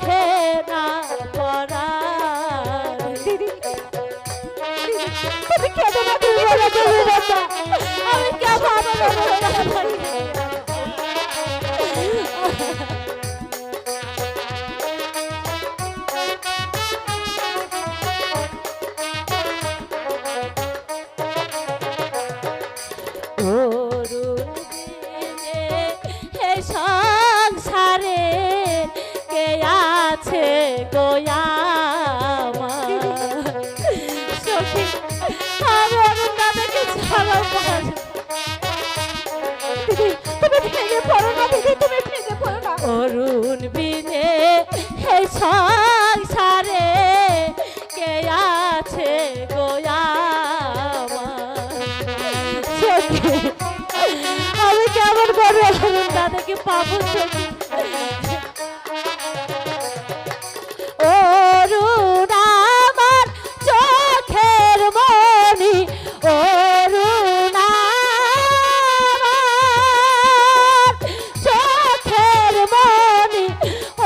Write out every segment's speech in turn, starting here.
রহে না পরা দিদি তুমি কেঁদো না তুমি বলো তুমি বাবা আমি কে ভালো সংসারে কে আছে গোয়া সখী আমি অরুণদাদাকে ছাড়া তুমি ভেঙে পড়ো না দিদি তুমি ভেঙে পড়ো না অরুণ বিনে হে সংসারে কে আছে গোয়া সখী আমি কেমন করে দাদাকে পাবো অরুণ আমার চোখের মণি অরুণ আমার চোখের মণি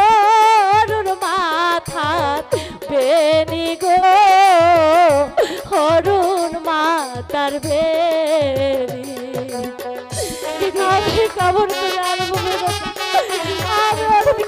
অরুণ মাথা বেনি গো অরুণ মাতার বেনি আমি কেমন করে আর আমি